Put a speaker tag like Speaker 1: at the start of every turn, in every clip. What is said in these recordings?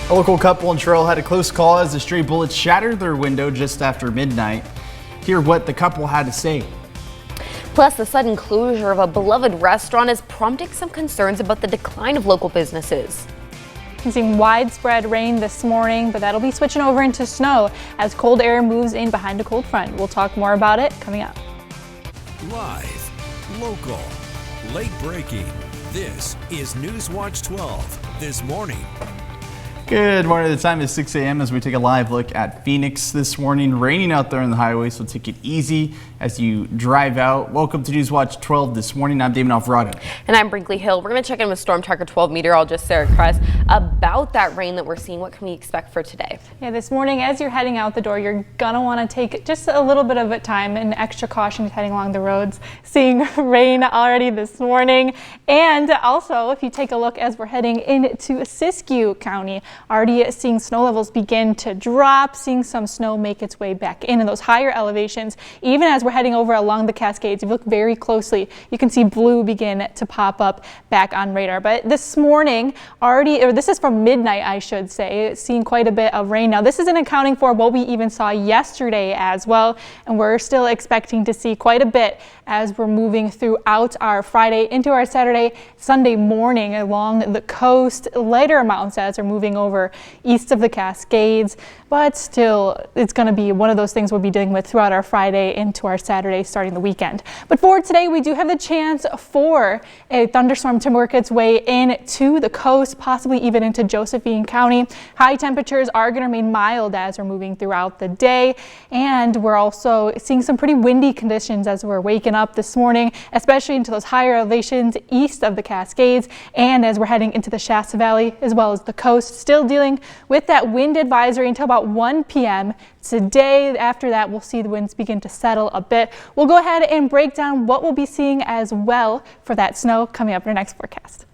Speaker 1: A local couple in Trail had a close call as a stray bullet shattered their window just after midnight. Hear what the couple had to say.
Speaker 2: Plus, the sudden closure of a beloved restaurant is prompting some concerns about the decline of local businesses.
Speaker 3: We're seeing widespread rain this morning, but that'll be switching over into snow as cold air moves in behind a cold front. We'll talk more about it coming up.
Speaker 4: Live, local, late breaking. This is NewsWatch 12 this morning.
Speaker 1: Good morning. The time is 6 a.m. as we take a live look at Phoenix this morning. Raining out there on the highway, so take it easy as you drive out. Welcome to NewsWatch 12 this morning. I'm Damon Alvarado.
Speaker 2: And I'm Brinkley Hill. We're going to check in with Storm Tracker 12 meteorologist Sarah Kress about that rain that we're seeing. What can we expect for today?
Speaker 3: Yeah, this morning as you're heading out the door, you're going to want to take just a little bit of a time and extra caution heading along the roads. Seeing rain already this morning. And also, if you take a look as we're heading into Siskiyou County, already seeing snow levels begin to drop, seeing some snow make its way back in those higher elevations. Even as we're heading over along the Cascades, if you look very closely, you can see blue begin to pop up back on radar. But this morning, this is from midnight, I should say, seeing quite a bit of rain. Now, this isn't accounting for what we even saw yesterday as well, and we're still expecting to see quite a bit as we're moving throughout our Friday into our Saturday, Sunday morning along the coast. Lighter amounts as we're moving over east of the Cascades, but still it's going to be one of those things we'll be dealing with throughout our Friday into our Saturday starting the weekend. But for today, we do have the chance for a thunderstorm to work its way into the coast, possibly even into Josephine County. High temperatures are going to remain mild as we're moving throughout the day, and we're also seeing some pretty windy conditions as we're waking up this morning, especially into those higher elevations east of the Cascades, and as we're heading into the Shasta Valley as well as the coast. Still dealing with that wind advisory until about 1 p.m. today. After that, we'll see the winds begin to settle a bit. We'll go ahead and break down what we'll be seeing as well for that snow coming up in our next forecast.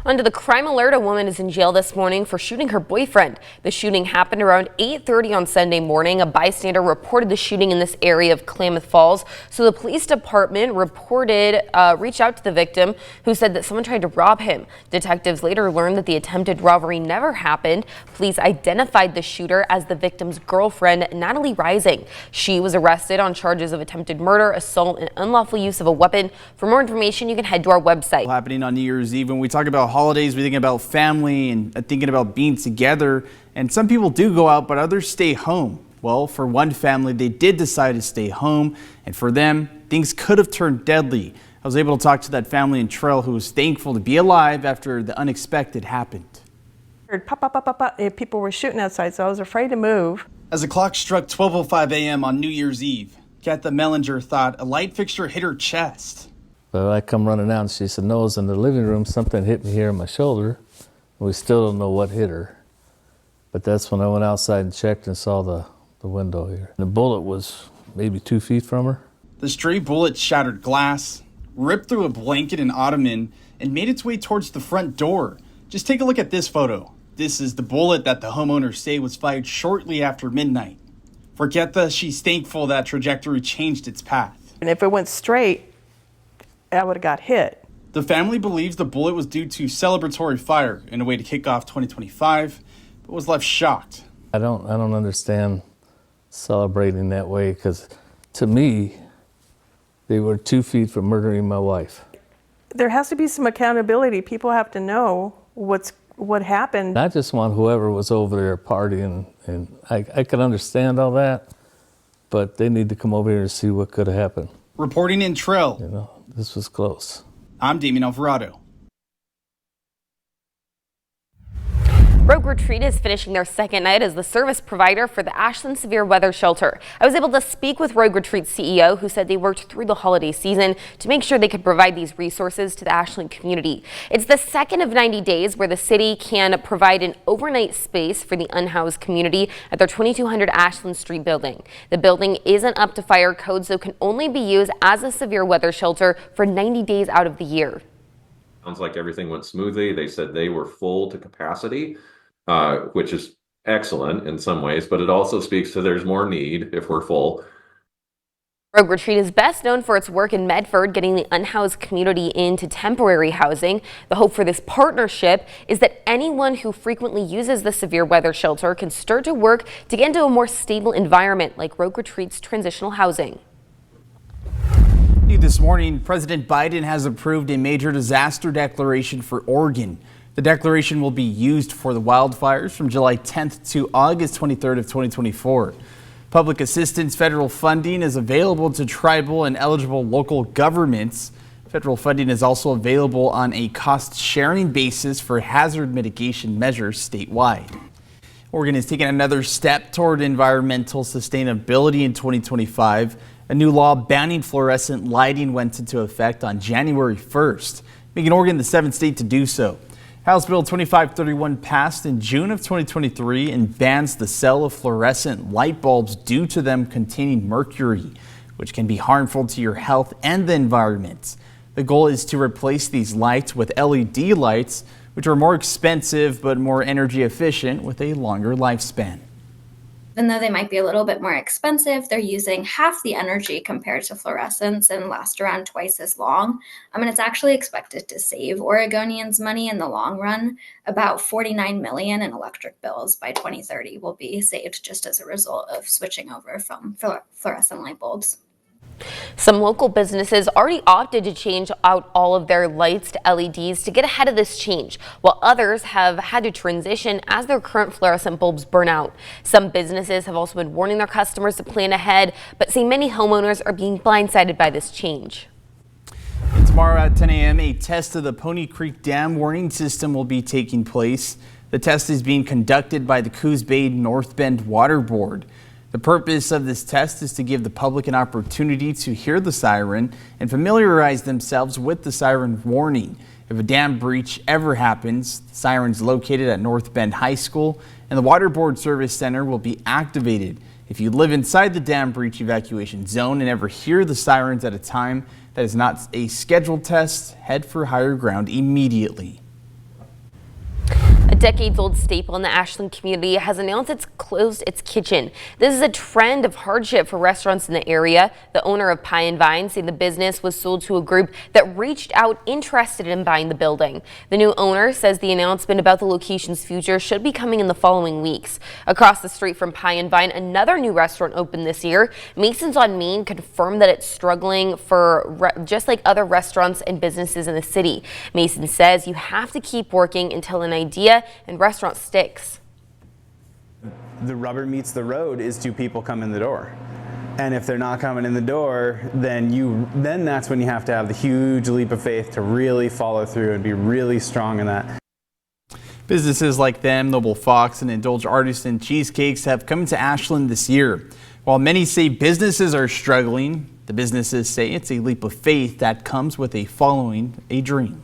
Speaker 2: Under the crime alert, a woman is in jail this morning for shooting her boyfriend. The shooting happened around 8:30 on Sunday morning. A bystander reported the shooting in this area of Klamath Falls. So the police department reached out to the victim, who said that someone tried to rob him. Detectives later learned that the attempted robbery never happened. Police identified the shooter as the victim's girlfriend, Natalie Rising. She was arrested on charges of attempted murder, assault, and unlawful use of a weapon. For more information, you can head to our website.
Speaker 1: Happening on New Year's Eve, when we talk about holidays, we think about family and thinking about being together. And some people do go out, but others stay home. Well, for one family, they did decide to stay home. And for them, things could have turned deadly. I was able to talk to that family in Trail who was thankful to be alive after the unexpected happened.
Speaker 5: Heard pop, pop, pop, pop, pop. People were shooting outside, so I was afraid to move.
Speaker 1: As the clock struck 12:05 a.m. on New Year's Eve, Katha Mellinger thought a light fixture hit her chest.
Speaker 6: But I come running out and she said, no, it was in the living room. Something hit me here on my shoulder. We still don't know what hit her. But that's when I went outside and checked and saw the window here. The bullet was maybe 2 feet from her.
Speaker 1: The stray bullet shattered glass, ripped through a blanket and ottoman, and made its way towards the front door. Just take a look at this photo. This is the bullet that the homeowners say was fired shortly after midnight. For Katha, she's thankful that trajectory changed its path.
Speaker 5: And if it went straight, I would have got hit.
Speaker 1: The family believes the bullet was due to celebratory fire in a way to kick off 2025, but was left shocked.
Speaker 6: I don't understand celebrating that way, because to me, they were 2 feet from murdering my wife.
Speaker 5: There has to be some accountability. People have to know what happened.
Speaker 6: I just want whoever was over there partying, and I can understand all that, but they need to come over here and see what could have happened.
Speaker 1: Reporting in Trail.
Speaker 6: You know, this was close.
Speaker 1: I'm Damien Alvarado.
Speaker 2: Rogue Retreat is finishing their second night as the service provider for the Ashland Severe Weather Shelter. I was able to speak with Rogue Retreat's CEO, who said they worked through the holiday season to make sure they could provide these resources to the Ashland community. It's the second of 90 days where the city can provide an overnight space for the unhoused community at their 2200 Ashland Street building. The building isn't up to fire code, so can only be used as a severe weather shelter for 90 days out of the year.
Speaker 7: Sounds like everything went smoothly. They said they were full to capacity, which is excellent in some ways, but it also speaks to there's more need if we're full.
Speaker 2: Rogue Retreat is best known for its work in Medford, getting the unhoused community into temporary housing. The hope for this partnership is that anyone who frequently uses the severe weather shelter can start to work to get into a more stable environment like Rogue Retreat's transitional housing.
Speaker 1: This morning, President Biden has approved a major disaster declaration for Oregon. The declaration will be used for the wildfires from July 10th to August 23rd of 2024. Public assistance federal funding is available to tribal and eligible local governments. Federal funding is also available on a cost-sharing basis for hazard mitigation measures statewide. Oregon is taking another step toward environmental sustainability in 2025. A new law banning fluorescent lighting went into effect on January 1st, making Oregon the 7th state to do so. House Bill 2531 passed in June of 2023 and bans the sale of fluorescent light bulbs due to them containing mercury, which can be harmful to your health and the environment. The goal is to replace these lights with LED lights, which are more expensive but more energy efficient with a longer lifespan.
Speaker 8: Even though they might be a little bit more expensive, they're using half the energy compared to fluorescents and last around twice as long. And it's actually expected to save Oregonians money in the long run. About $49 million in electric bills by 2030 will be saved just as a result of switching over from fluorescent light bulbs.
Speaker 2: Some local businesses already opted to change out all of their lights to LEDs to get ahead of this change, while others have had to transition as their current fluorescent bulbs burn out. Some businesses have also been warning their customers to plan ahead, but say many homeowners are being blindsided by this change.
Speaker 1: And tomorrow at 10 a.m., a test of the Pony Creek Dam warning system will be taking place. The test is being conducted by the Coos Bay North Bend Water Board. The purpose of this test is to give the public an opportunity to hear the siren and familiarize themselves with the siren warning. If a dam breach ever happens, the siren is located at North Bend High School and the Water Board Service Center will be activated. If you live inside the dam breach evacuation zone and ever hear the sirens at a time that is not a scheduled test, head for higher ground immediately.
Speaker 2: A decades-old staple in the Ashland community has announced it's closed its kitchen. This is a trend of hardship for restaurants in the area. The owner of Pie and Vine said the business was sold to a group that reached out interested in buying the building. The new owner says the announcement about the location's future should be coming in the following weeks. Across the street from Pie and Vine, another new restaurant opened this year. Masons on Main confirmed that it's struggling for just like other restaurants and businesses in the city. Mason says you have to keep working until an idea and restaurant sticks.
Speaker 9: The rubber meets the road is, do people come in the door? And if they're not coming in the door, then that's when you have to have the huge leap of faith to really follow through and be really strong in that.
Speaker 1: Businesses like them, Noble Fox and Indulge Artisan Cheesecakes have come into Ashland this year. While many say businesses are struggling, the businesses say it's a leap of faith that comes with following a dream.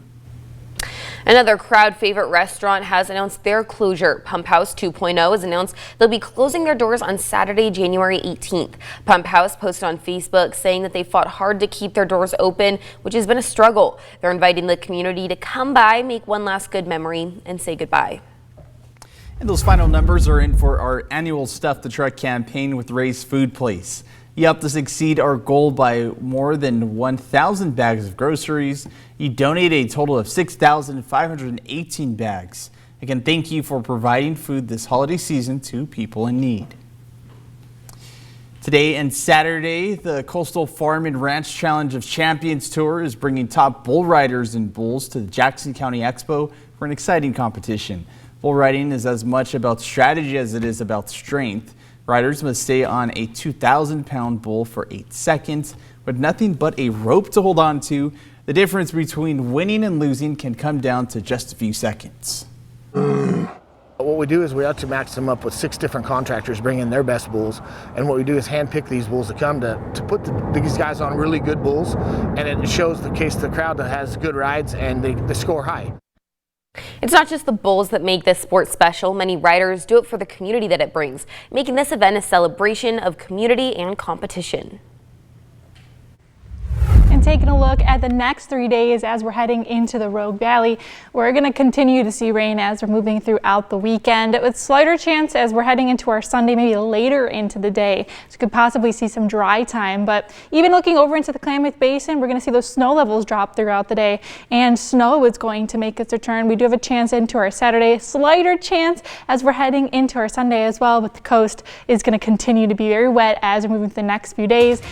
Speaker 2: Another crowd favorite restaurant has announced their closure. Pump House 2.0 has announced they'll be closing their doors on Saturday, January 18th. Pump House posted on Facebook saying that they fought hard to keep their doors open, which has been a struggle. They're inviting the community to come by, make one last good memory, and say goodbye.
Speaker 1: And those final numbers are in for our annual Stuff the Truck campaign with Ray's Food Place. You helped us exceed our goal by more than 1,000 bags of groceries. You donated a total of 6,518 bags. Again, thank you for providing food this holiday season to people in need. Today and Saturday, the Coastal Farm and Ranch Challenge of Champions Tour is bringing top bull riders and bulls to the Jackson County Expo for an exciting competition. Bull riding is as much about strategy as it is about strength. Riders must stay on a 2,000-pound bull for 8 seconds with nothing but a rope to hold on to. The difference between winning and losing can come down to just a few seconds.
Speaker 10: What we do is we actually match them up with 6 different contractors, bring in their best bulls, and what we do is handpick these bulls to come to put these guys on really good bulls, and it shows the case to the crowd that has good rides and they score high.
Speaker 2: It's not just the bulls that make this sport special. Many riders do it for the community that it brings, making this event a celebration of community and competition.
Speaker 3: And And taking a look at the next 3 days as we're heading into the Rogue Valley, we're going to continue to see rain as we're moving throughout the weekend, with slighter chance as we're heading into our Sunday, maybe later into the day. So you could possibly see some dry time, but even looking over into the Klamath Basin, we're going to see those snow levels drop throughout the day, and snow is going to make its return. We do have a chance into our Saturday, slighter chance as we're heading into our Sunday as well, but the coast is going to continue to be very wet as we're moving through the next few days.